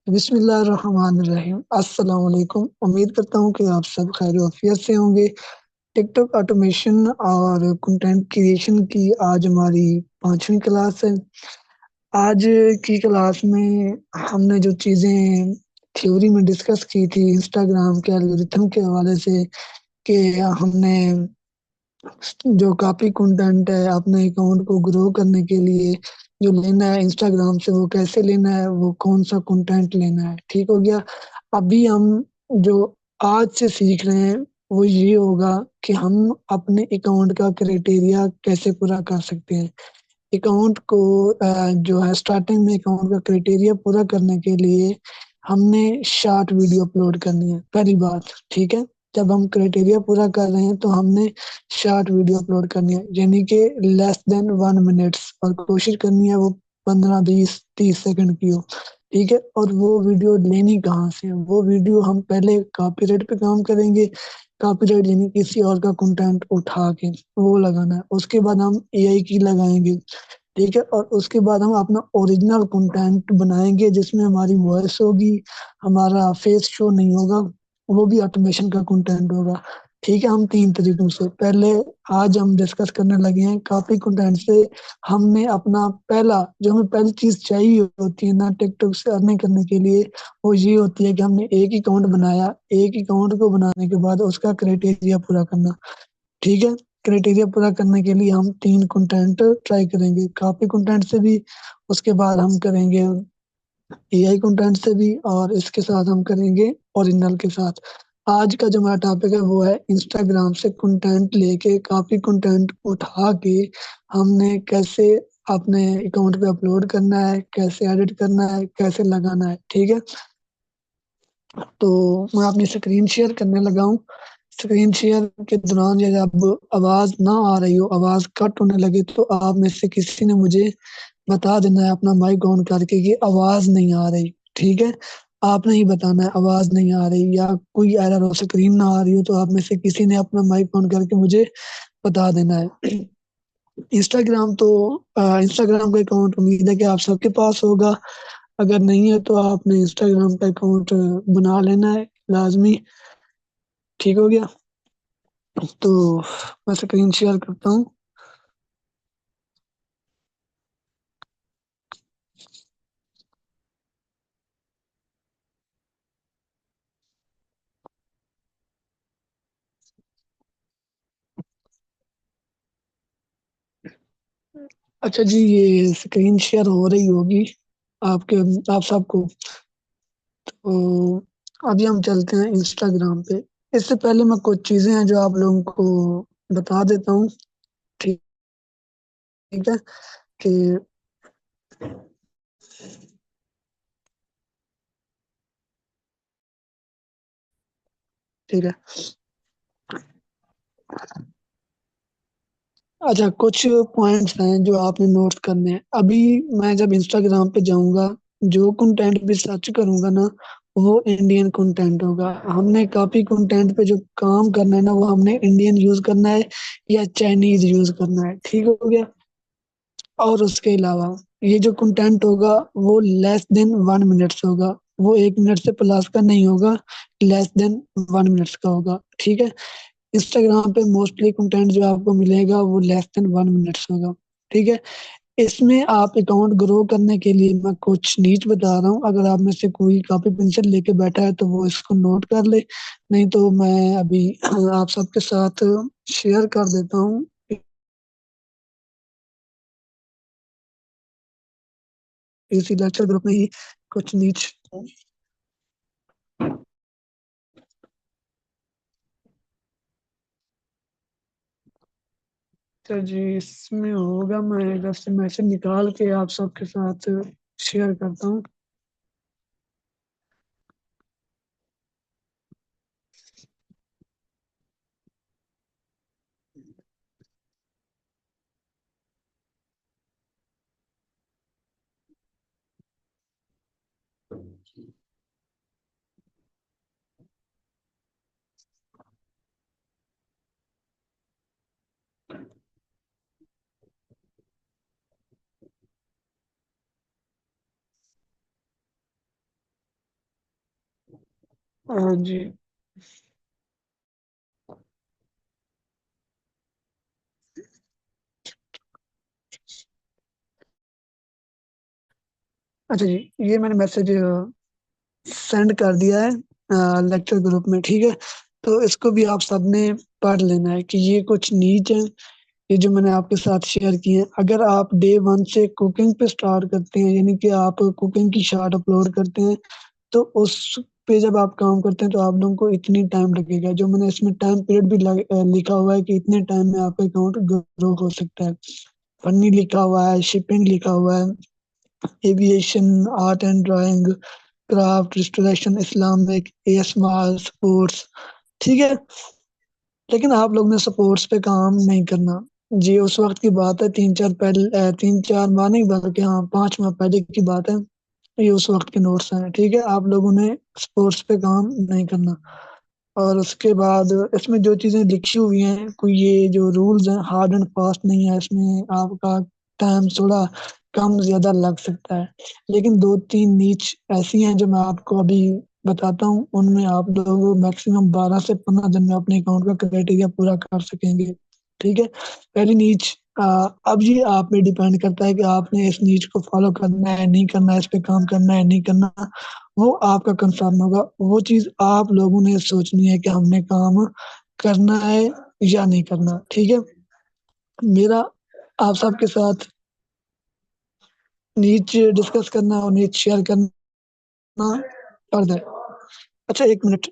बिस्मिल्लाहिर्रहमानिर्रहीम। अस्सलाम वालेकुम। उम्मीद करता हूँ कि आप सब खैर वाफियत से होंगे। टिकटॉक ऑटोमेशन और कंटेंट क्रिएशन की आज हमारी 5वीं क्लास है। आज की क्लास में हमने जो चीज़ें थ्योरी में डिस्कस की थी इंस्टाग्राम के एल्गोरिथम के हवाले से, कि हमने जो कॉपी कंटेंट है अपने अकाउंट को ग्रो करने के लिए जो लेना है इंस्टाग्राम से, वो कैसे लेना है, वो कौन सा कंटेंट लेना है, ठीक हो गया। अभी हम जो आज से सीख रहे हैं वो ये होगा कि हम अपने अकाउंट का क्राइटेरिया कैसे पूरा कर सकते हैं। अकाउंट को जो है स्टार्टिंग में अकाउंट का क्राइटेरिया पूरा करने के लिए हमने शॉर्ट वीडियो अपलोड करनी है, पहली बात। ठीक है, जब हम क्राइटेरिया पूरा कर रहे हैं तो हमने शॉर्ट वीडियो अपलोड करनी है, यानी कि लेस देन 1 मिनट्स, और कोशिश करनी है वो 15, 20, 30 सेकंड की हो। ठीक है, और वो वीडियो लेनी कहाँ से है? वो वीडियो हम पहले कॉपीराइट पे काम करेंगे। कॉपीराइट यानी किसी और का कंटेंट उठा के वो लगाना है। उसके बाद हम एआई की लगाएंगे। ठीक है, और उसके बाद हम अपना ओरिजिनल कंटेंट बनाएंगे जिसमें हमारी वॉइस होगी, हमारा फेस शो नहीं होगा, वो भी ऑटोमेशन का कंटेंट होगा। ठीक है, हम 3 तरीकों से पहले आज हम डिस्कस करने लगे हैं कॉपी कंटेंट से। हमने अपना पहला जो हमें पहली चीज चाहिए होती है ना टिकटॉक से अर्निंग करने के लिए, वो ये होती है कि हमने एक अकाउंट बनाया। एक अकाउंट को बनाने के बाद उसका क्राइटेरिया पूरा करना। ठीक है, क्राइटेरिया पूरा करने के लिए हम 3 कंटेंट ट्राई करेंगे, कॉपी कंटेंट से भी, उसके बाद हम करेंगे एआई कंटेंट से भी, और इसके साथ हम करेंगे ओरिजिनल के साथ। आज का जो हमारा टॉपिक है वो है इंस्टाग्राम से कंटेंट लेके, कॉपी कंटेंट उठा के हमने कैसे अपने अकाउंट पे अपलोड करना है, कैसे एडिट करना है, कैसे लगाना है। ठीक है, तो मैं अपनी स्क्रीन शेयर करने लगा हूँ। स्क्रीन शेयर के दौरान यदि अब आवाज ना आ रही हो, आवाज कट होने लगे, तो आप में से किसी ने मुझे बता देना है अपना माइक ऑन करके कि आवाज नहीं आ रही। ठीक है, आपने ही बताना है आवाज नहीं आ रही, या कोई एरर हो, स्क्रीन ना आ रही हो, तो आप में से किसी ने अपना माइक ऑन करके मुझे बता देना है। इंस्टाग्राम तो इंस्टाग्राम का अकाउंट उम्मीद है कि आप सबके पास होगा। अगर नहीं है तो आपने इंस्टाग्राम का अकाउंट बना लेना है लाजमी। ठीक हो गया, तो मैं स्क्रीन शेयर करता हूँ। अच्छा जी, ये स्क्रीन शेयर हो रही होगी आपके, आप सबको। तो अभी हम चलते हैं इंस्टाग्राम पे। इससे पहले मैं कुछ चीजें हैं जो आप लोगों को बता देता हूँ। ठीक है, कि ठीक है, अच्छा कुछ पॉइंट्स हैं जो आपने नोट करने हैं। अभी मैं जब इंस्टाग्राम पे जाऊंगा, जो कंटेंट भी सर्च करूंगा ना, वो इंडियन कंटेंट होगा। हमने कॉपी कंटेंट पे जो काम करना है ना, वो हमने इंडियन यूज करना है या चाइनीज यूज करना है। ठीक हो गया, और उसके अलावा ये जो कंटेंट होगा वो लेस देन 1 मिनट्स होगा। वो 1 मिनट से प्लस का नहीं होगा, लेस देन 1 मिनट्स का होगा। ठीक है, इंस्टाग्राम पे मोस्टली कंटेंट जो आपको मिलेगा वो लेस देन 1 मिनट्स होगा। ठीक है, इसमें आप अकाउंट ग्रो करने के लिए मैं कुछ नीच बता रहा हूँ। अगर आप में से कोई कॉपी पेंसिल लेके बैठा है तो वो इसको नोट कर ले, नहीं तो मैं अभी आप सबके साथ शेयर कर देता हूँ इसी लेक्चर ग्रुप में ही कुछ नीच। तो जी इसमें होगा, मैं इधर से मैसेज निकाल के आप सबके साथ शेयर करता हूँ। हाँ जी। अच्छा जी, ये मैंने मैसेज सेंड कर दिया है लेक्चर ग्रुप में, ठीक है। तो इसको भी आप सबने पढ़ लेना है कि ये कुछ नीच है, ये जो मैंने आपके साथ शेयर किए हैं। अगर आप डे वन से कुकिंग पे स्टार्ट करते हैं, यानी कि आप कुकिंग की शॉर्ट अपलोड करते हैं, तो उस पे जब आप काम करते हैं तो आप लोगों को इतनी टाइम लगेगा। जो मैंने इसमें टाइम पीरियड भी लिखा हुआ है कि इतने टाइम में आपका अकाउंट ग्रो हो सकता है। फनी लिखा हुआ है, शिपिंग लिखा हुआ है, aviation, art and drawing, craft, restoration, Islamic, ASMR, sports, ठीक है। लेकिन आप लोग ने स्पोर्ट्स पे काम नहीं करना। जी, उस वक्त की बात है, 3-4 माह नहीं बल्कि हाँ 5 माह पहले की बात है। ये उस वक्त के नोट्स हैं, ठीक है। आप लोगों ने स्पोर्ट्स पे काम नहीं करना। और उसके बाद इसमें जो चीजें लिखी हुई हैं, कोई ये जो रूल्स हैं हार्ड एंड फास्ट नहीं है इसमें। आपका टाइम थोड़ा कम ज्यादा लग सकता है, लेकिन दो तीन नीच ऐसी हैं जो मैं आपको अभी बताता हूँ। उनमें आप लोग मैक्सिमम 12 से 15 दिन में अपने अकाउंट का क्राइटेरिया पूरा कर सकेंगे, ठीक है। पहली नीच, अब ये आप पे डिपेंड करता है कि आपने इस नीच को फॉलो करना है नहीं करना है, इस पे काम करना है नहीं करना, वो आपका कंसर्न होगा। वो चीज आप लोगों ने सोचनी है कि हमने काम करना है या नहीं करना, ठीक है। मेरा आप सबके साथ नीच डिस्कस करना और नीच शेयर करना फर्ज है। अच्छा, 1 मिनट।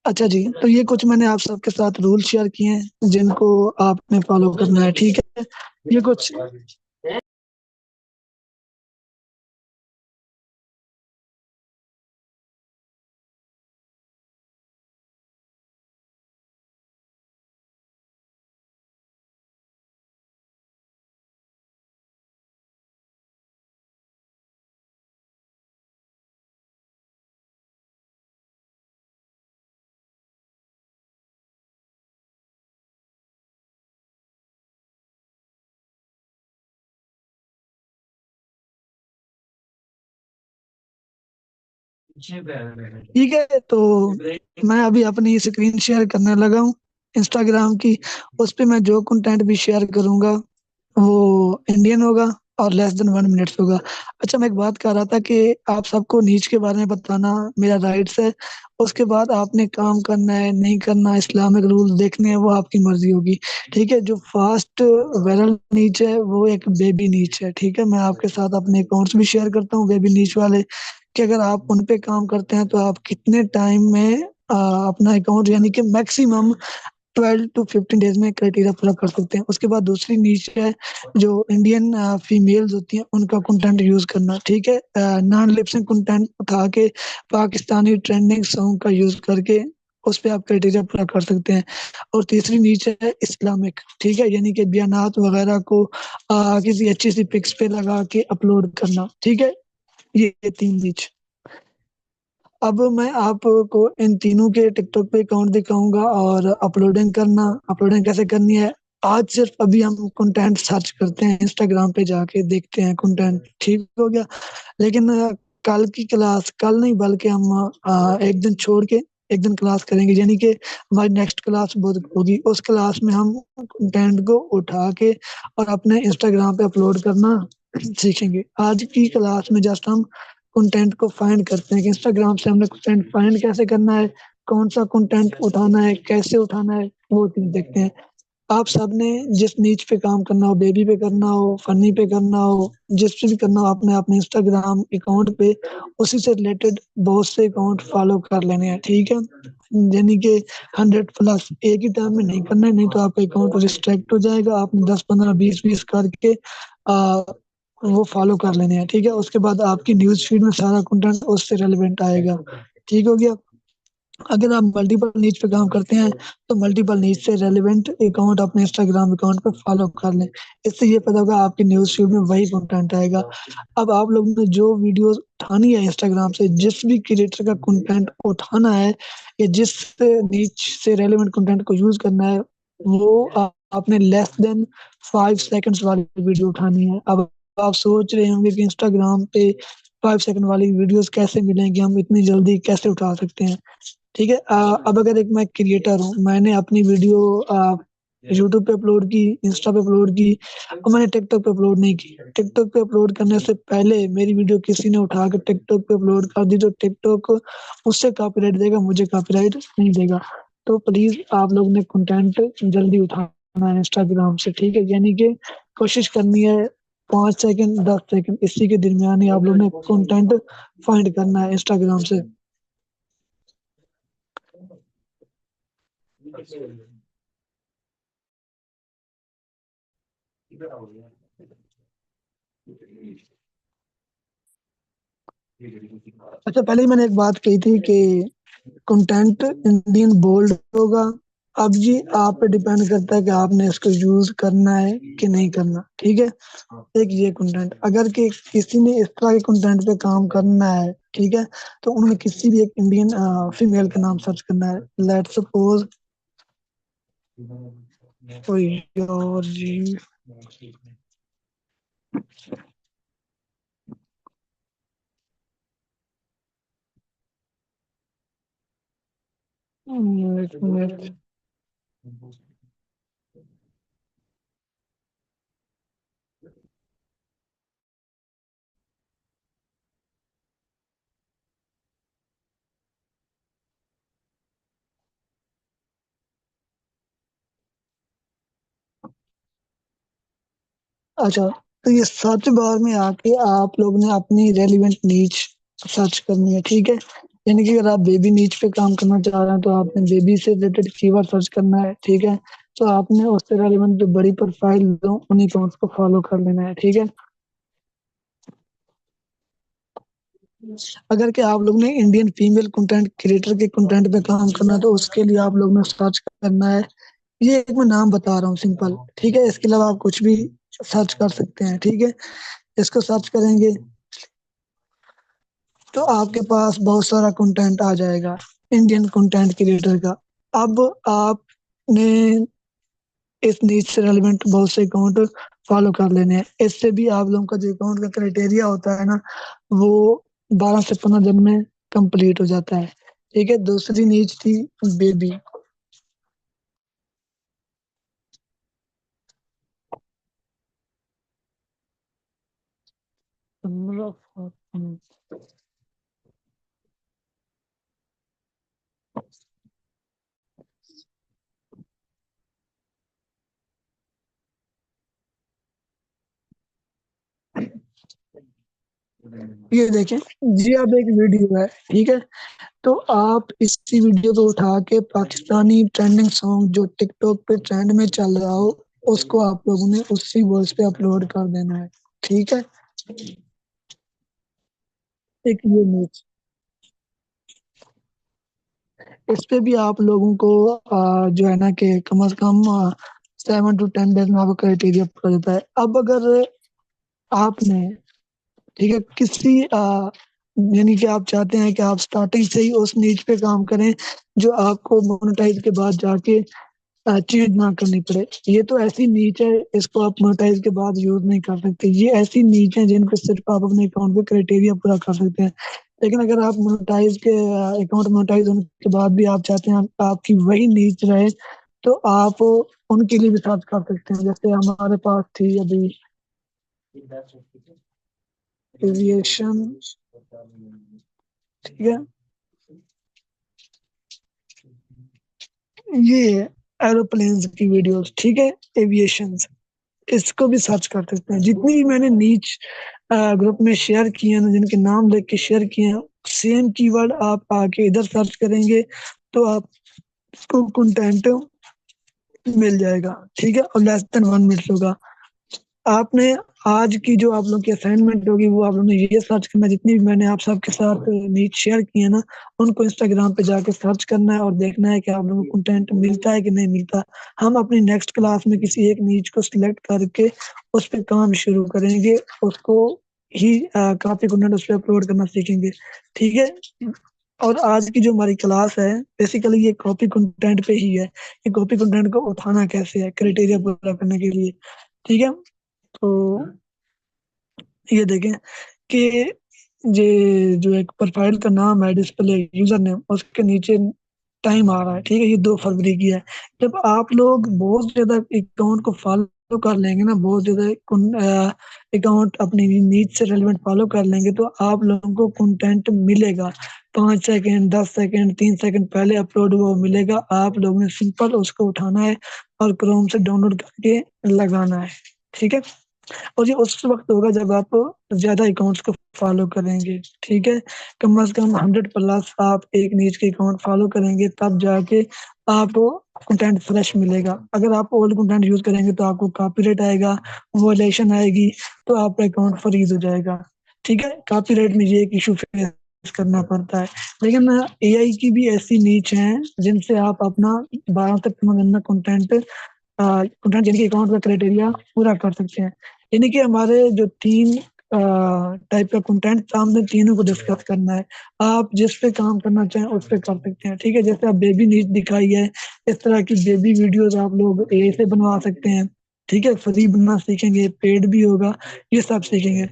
अच्छा जी, तो ये कुछ मैंने आप सबके साथ रूल शेयर किए हैं जिनको आपने फॉलो करना है, ठीक है। ये कुछ ठीक है। तो मैं अभी अपनी स्क्रीन शेयर करने लगा हूँ इंस्टाग्राम की। उस पे मैं जो कंटेंट भी शेयर करूंगा वो इंडियन होगा और लेस देन 1 मिनट्स होगा। अच्छा, मैं एक बात कर रहा था कि आप सबको नीच के बारे में बताना मेरा राइट्स है। उसके बाद आपने काम करना है नहीं करना, इस्लामिक रूल्स देखने हैं, वो आपकी मर्जी होगी, ठीक है। जो फास्ट वायरल नीच है वो एक बेबी नीच है, ठीक है। मैं आपके साथ अपने अकाउंट्स भी शेयर करता हूँ बेबी नीच वाले, कि अगर आप उन पे काम करते हैं तो आप कितने टाइम में अपना अकाउंट यानी कि मैक्सिमम 12 to 15 डेज में क्राइटेरिया पूरा कर सकते हैं। उसके बाद दूसरी नीच है जो इंडियन फीमेल्स होती हैं उनका कंटेंट यूज करना, ठीक है। नॉन लिपसिंग कंटेंट उठा के पाकिस्तानी ट्रेंडिंग सॉन्ग का यूज करके उस पे आप क्राइटेरिया पूरा कर सकते हैं। और तीसरी नीच है इस्लामिक, ठीक है, यानी कि बयानात वगैरह को किसी अच्छी सी पिक्स पे लगा के अपलोड करना, ठीक है। ये तीन नीच। अब मैं आपको इन तीनों के टिकटॉक पे अकाउंट दिखाऊंगा और अपलोडिंग कैसे करनी है। आज सिर्फ अभी हम कंटेंट सर्च करते हैं, इंस्टाग्राम पे जाके देखते हैं कंटेंट, ठीक हो गया। लेकिन कल की क्लास, कल नहीं बल्कि हम एक दिन छोड़ के एक दिन क्लास करेंगे, यानी कि हमारी नेक्स्ट क्लास बहुत होगी, उस क्लास में हम कंटेंट को उठा के और अपने इंस्टाग्राम पे अपलोड करना सीखेंगे। आज की क्लास में जस्ट हम कंटेंट को फाइंड करते हैं कि इंस्टाग्राम से हमने कंटेंट फाइंड कैसे करना है, कौन सा कंटेंट उठाना है, कैसे उठाना है, वो चीज देखते हैं। आप सबने जिस नीच पे काम करना हो, बेबी पे करना हो, फनी पे करना हो, जिस पे भी करना हो, आपने अपने इंस्टाग्राम अकाउंट पे उसी से रिलेटेड बहुत से अकाउंट फॉलो कर लेने हैं, ठीक है। यानी कि 100+ एक ही टाइम में नहीं करना है, नहीं तो आपका अकाउंट रिस्ट्रिक्ट हो जाएगा। आपने 10 15 20 20 करके आ, वो फॉलो कर लेने हैं, ठीक है। उसके बाद आपकी न्यूज फीड में सारा कंटेंट उससे रेलिवेंट आएगा, ठीक हो गया। अगर आप मल्टीपल नीच पे काम करते हैं तो मल्टीपल नीच से रेलिवेंट अकाउंट अपने इंस्टाग्राम अकाउंट पे फॉलो कर लें। इससे ये पता होगा आपकी न्यूज फीड में वही कंटेंट आएगा। अब आप लोगों ने जो वीडियोस उठानी है इंस्टाग्राम से, जिस भी क्रिएटर का कंटेंट उठाना है या जिस नीच से रेलिवेंट कंटेंट को यूज करना है, वो आपने लेस देन 5 सेकंड्स वाली वीडियो उठानी है। अब आप सोच रहे होंगे कि इंस्टाग्राम पे 5 सेकंड वाली वीडियोस कैसे मिलेंगी, हम इतनी जल्दी कैसे उठा सकते हैं, ठीक है। अब अगर एक मैं क्रिएटर हूँ, मैंने अपनी वीडियो यूट्यूब पे अपलोड की, इंस्टा पे अपलोड की, और मैंने टिकटॉक पे अपलोड नहीं की। टिकटॉक पे अपलोड करने से पहले मेरी वीडियो किसी ने उठा कर टिकटॉक पे अपलोड कर दी तो टिकटॉक उससे कॉपीराइट देगा, मुझे कॉपीराइट नहीं देगा। तो प्लीज आप लोग ने कंटेंट जल्दी उठाना है इंस्टाग्राम से, ठीक है। यानी कि कोशिश करनी है 5 सेकंड 10 सेकंड इसी के दरमियान ही आप लोग ने कंटेंट फाइंड करना है इंस्टाग्राम से। अच्छा, पहले ही मैंने एक बात कही थी कि कंटेंट इंडियन बोल्ड होगा। अब जी आप पे डिपेंड करता है कि आपने इसको यूज करना है कि नहीं करना, ठीक है। एक ये कंटेंट अगर कि किसी ने इस तरह के कंटेंट पे काम करना है, ठीक है, तो उन्हें किसी भी एक इंडियन फीमेल का नाम सर्च करना है। लेट्स सपोज कोई और जी, एक मिनट। अच्छा, तो ये सर्च बार में आके आप लोग ने अपनी रेलिवेंट नीच सर्च करनी है, ठीक है। यानी कि अगर आप बेबी नीच पे काम करना चाह रहे हैं तो आपने बेबी से रिलेटेड कीवर्ड सर्च करना है, ठीक है। तो आपने उससे रेलिवेंट जो बड़ी प्रोफाइल दो उन्हीं को उसको फॉलो कर लेना है, ठीक है। अगर कि आप लोग ने इंडियन फीमेल कंटेंट क्रिएटर के कंटेंट पे काम करना है तो उसके लिए आप लोग ने सर्च करना है। ये एक मैं नाम बता रहा हूँ सिंपल, ठीक है। इसके अलावा आप कुछ भी सर्च कर सकते हैं, ठीक है। इसको सर्च करेंगे तो आपके पास बहुत सारा कंटेंट आ जाएगा इंडियन कंटेंट क्रिएटर का। अब आपने इस नीच से रेलिवेंट बहुत से अकाउंट फॉलो कर लेने हैं। इससे भी आप लोगों का जो अकाउंट का क्राइटेरिया होता है ना, वो 12 से 15 दिन में कंप्लीट हो जाता है, ठीक है। दूसरी नीच थी बेबी। ये देखें जी, अब एक वीडियो है, ठीक है। तो आप इसी वीडियो को उठा के पाकिस्तानी ट्रेंडिंग सॉन्ग जो टिकटॉक पे ट्रेंड में चल रहा हो, उसको आप लोगों ने उसी वॉइस पे अपलोड कर देना है, ठीक है। एक ये नीच, इस पे भी आप लोगों को जो है ना कि कम से कम 7 to 10 डेज में आपको क्राइटेरिया पूरा देता है। अब अगर आपने, ठीक है, किसी यानी कि आप चाहते हैं कि आप स्टार्टिंग से ही उस नीच पे काम करें जो आपको मोनेटाइज के बाद जाके चेंज ना करनी पड़े। ये तो ऐसी नीच है, इसको आप मोनेटाइज के बाद यूज नहीं कर सकते। ये ऐसी नीच है जिन पे सिर्फ आप अपने अकाउंट पे क्राइटेरिया पूरा कर सकते हैं। लेकिन अगर आप मोनेटाइज के अकाउंट मोनेटाइज होने के बाद भी आप चाहते हैं आपकी वही नीच रहे, तो आप उनके लिए भी सर्च कर सकते हैं। जैसे हमारे पास थी अभी एविएशन, ठीक है, ये एरोप्लेन्स की वीडियोस, ठीक है, एविएशन, इसको भी सर्च कर सकते हैं। जितनी भी मैंने नीच ग्रुप में शेयर किए हैं ना, जिनके नाम लिख के शेयर किए हैं, सेम कीवर्ड आप आके इधर सर्च करेंगे तो आपको कंटेंट मिल जाएगा, ठीक है, और लेस देन 1 मिनट होगा। आपने आज की जो आप लोग की असाइनमेंट होगी वो आप लोगों ने ये सर्च करना, जितनी भी मैंने आप सबके साथ नीच शेयर किए हैं ना, उनको इंस्टाग्राम पे जाके सर्च करना है और देखना है कि आप लोगों को कंटेंट मिलता है कि नहीं मिलता। हम अपनी नेक्स्ट क्लास में किसी एक नीच को सिलेक्ट करके उस पर काम शुरू करेंगे, उसको ही काफी कंटेंट उस पर अपलोड करना सीखेंगे, ठीक है। और आज की जो हमारी क्लास है बेसिकली ये कॉपी कंटेंट पे ही है, कि कॉपी कंटेंट को उठाना कैसे है क्राइटेरिया पूरा करने के लिए, ठीक है। तो ये देखें कि ये जो एक प्रोफाइल का नाम है, डिस्प्ले यूजर नेम, उसके नीचे टाइम आ रहा है, ठीक है, ये 2 फरवरी की है। जब आप लोग बहुत ज्यादा अकाउंट को फॉलो कर लेंगे ना, बहुत ज्यादा अकाउंट अपनी नीड से रेलिवेंट फॉलो कर लेंगे, तो आप लोगों को कंटेंट मिलेगा। 5 सेकंड, 10 सेकंड, 3 सेकंड पहले अपलोड हुआ वो मिलेगा। आप लोगों ने सिंपल उसको उठाना है और क्रोम से डाउनलोड करके लगाना है, ठीक है। और ये उस वक्त होगा जब आप ज्यादा अकाउंट्स को फॉलो करेंगे, ठीक है। कम से कम 100 प्लस आप एक नीच के अकाउंट फॉलो करेंगे, तब जाके आपको कंटेंट फ्रेश मिलेगा। अगर आप ओल्ड कंटेंट यूज करेंगे तो आपको कॉपीराइट आएगा, वॉयलेशन आएगी, तो आपका अकाउंट फ्रीज हो जाएगा, ठीक है। कॉपीराइट में ये एक इशू फेस करना पड़ता है। लेकिन एआई की भी ऐसी नीच है जिनसे आप अपना 12 तक कंटेंट कंटेंट यानी कि अकाउंट का क्राइटेरिया पूरा कर सकते हैं। यानी कि हमारे जो तीन टाइप का कंटेंट सामने तीनों को डिस्कस करना है। आप जिस पे काम करना चाहें उस पे कर सकते हैं, ठीक है। जैसे आप बेबी नीड दिखाई है, इस तरह की बेबी वीडियोस आप लोग एआई से बनवा सकते हैं, ठीक है। फ्री बनना सीखेंगे, पेड भी होगा, ये सब सीखेंगे।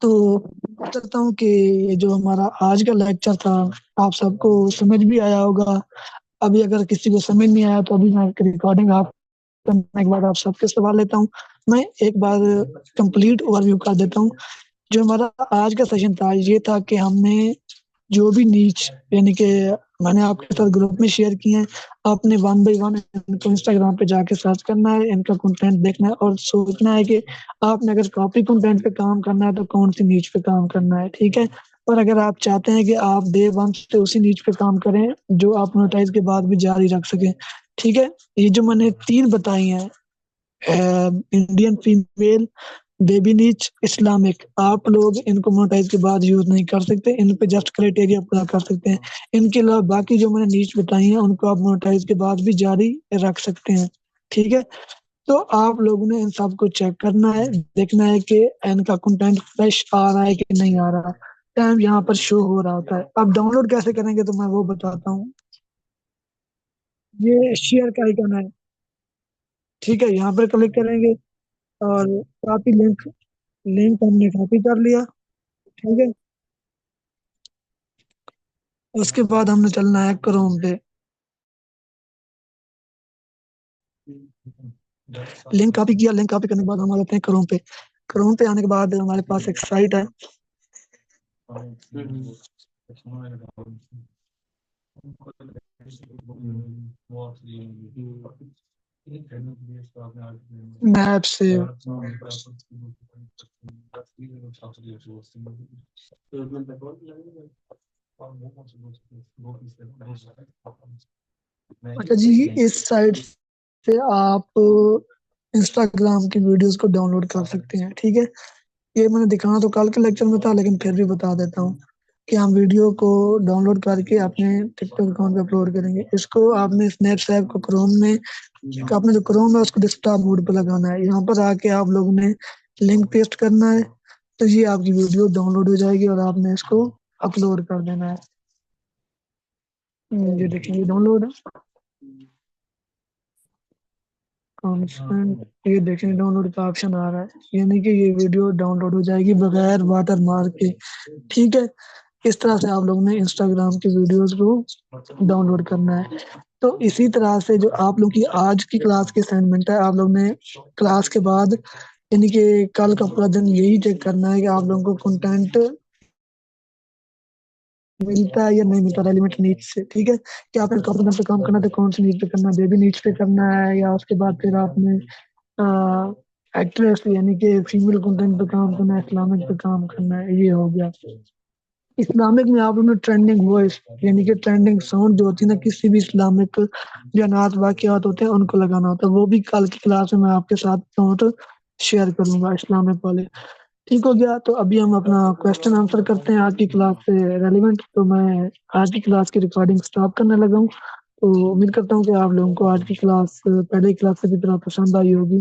तो करता हूँ कि ये जो हमारा आज का लेक्चर था आप सबको समझ भी आया होगा। अभी अगर किसी को समझ नहीं आया तो अभी मैं रिकॉर्डिंग आप करने के बाद आप सबके सवाल लेता हूँ। मैं एक बार कंप्लीट ओवरव्यू कर देता हूँ। जो हमारा आज का सेशन था ये था कि हमने जो भी नीच यानी कि मैंने आपके साथ ग्रुप में शेयर किए हैं, आपने 1 बाय 1 इनको इंस्टाग्राम पे जाके सर्च करना है, इनका कंटेंट देखना है और सोचना है कि आपने अगर कॉपी कंटेंट पे काम करना है तो कौन सी नीच पे काम करना है, ठीक है। और अगर आप चाहते हैं कि आप डे 1 से उसी नीच पे काम करें जो आप मोनेटाइज के बाद भी जारी रख सकें, ठीक है। ये जो मैंने 3 बताई हैं, इंडियन फीमेल, बेबी नीच, इस्लामिक, आप लोग इनको मोनेटाइज के बाद यूज नहीं कर सकते, इन पे जस्ट क्राइटेरिया पूरा कर सकते हैं। इनके अलावा बाकी जो मैंने नीच बताई हैं उनको आप मोनेटाइज के बाद भी जारी रख सकते हैं, ठीक है। तो आप लोगों ने इन सबको चेक करना है, देखना है कि इनका कंटेंट फ्रेश आ रहा है कि नहीं आ रहा। टाइम यहाँ पर शो हो रहा होता है। अब डाउनलोड कैसे करेंगे तो मैं वो बताता हूँ। ये शेयर का आइकन है, ठीक है, यहाँ पर क्लिक करेंगे और कॉपी लिंक, लिंक हमने कॉपी कर लिया, ठीक है। उसके बाद हमने चलना है क्रोम पे। लिंक कॉपी किया, लिंक कॉपी करने के बाद हम आ जाते हैं क्रोम पे। क्रोम पे आने के बाद हमारे पास एक साइट है, मैप से। अच्छा जी, इस साइट से आप इंस्टाग्राम की वीडियोस को डाउनलोड कर सकते हैं, ठीक है। ये मैंने दिखाना तो कल के लेक्चर में था लेकिन फिर भी बता देता हूँ। कि हम वीडियो को डाउनलोड करके अपने टिकटॉक अकाउंट पे अपलोड करेंगे। इसको आपने स्नैपचैट को क्रोम में, आपने जो क्रोम है उसको डेस्कटॉप मोड पे लगाना है। यहाँ पर आके आप लोगों ने लिंक पेस्ट करना है, तो ये आपकी वीडियो डाउनलोड हो जाएगी और आपने इसको अपलोड कर देना है। ये देखिए डाउनलोड कॉन्स्टेंट, ये देखें डाउनलोड का ऑप्शन आ रहा है, यानी कि ये वीडियो डाउनलोड हो जाएगी बगैर वाटर मार्क के। ठीक है, इस तरह से आप लोगों ने इंस्टाग्राम की वीडियोस को डाउनलोड करना है। तो इसी तरह से जो आप लोग की आज की क्लास की असाइनमेंट है, आप लोग ने क्लास के बाद यानी कि कल का पूरा दिन यही चेक करना है कि आप लोगों को कंटेंट मिलता है या नहीं मिलता रेलिवेंट नीड्स से। ठीक है, कि आपने कॉम्पोनेंट पे काम करना है तो कौन सी नीड पे करना है, बेबी नीड्स पे करना है, या उसके बाद फिर आपने एक्ट्रेस यानी कि फीमेल कंटेंट पे काम करना है, इस्लामिक पे काम करना है। ये हो गया। इस्लामिक में आप लोगों ने ट्रेंडिंग वॉइस यानी कि ट्रेंडिंग साउंड जो होती है ना, किसी भी इस्लामिक जो अनाथ वाकयात होते हैं उनको लगाना होता है। वो भी कल की क्लास में मैं आपके साथ नोट शेयर करूंगा इस्लामिक वाले। ठीक हो गया, तो अभी हम अपना क्वेश्चन आंसर करते हैं आज की क्लास से रेलिवेंट। तो मैं आज की क्लास की रिकॉर्डिंग स्टॉप करने लगा हूँ। तो उम्मीद करता हूँ कि आप लोगों को आज की क्लास पहले क्लास से भी तरह पसंद आई होगी।